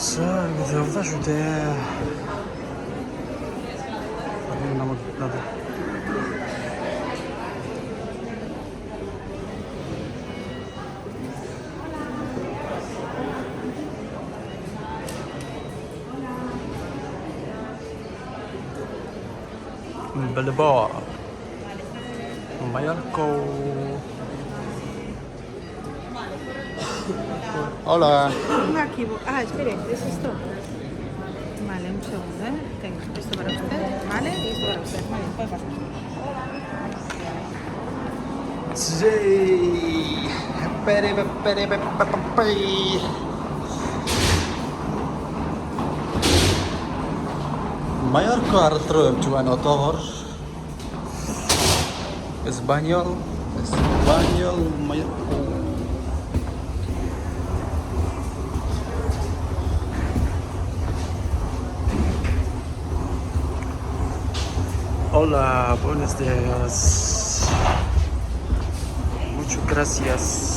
자, 이거 여기다 주대. 나도. Balboa. Mallorca. Hola. Aquí, espere, ¿es esto? Vale, un segundo, ¿eh? Tengo esto para usted, ¿vale? Y esto para usted, vale, puede pasar. Sí. Mallorca Arthur Juan Otor. Espanyol Mallorca. Hola, buenos días. Muchas gracias.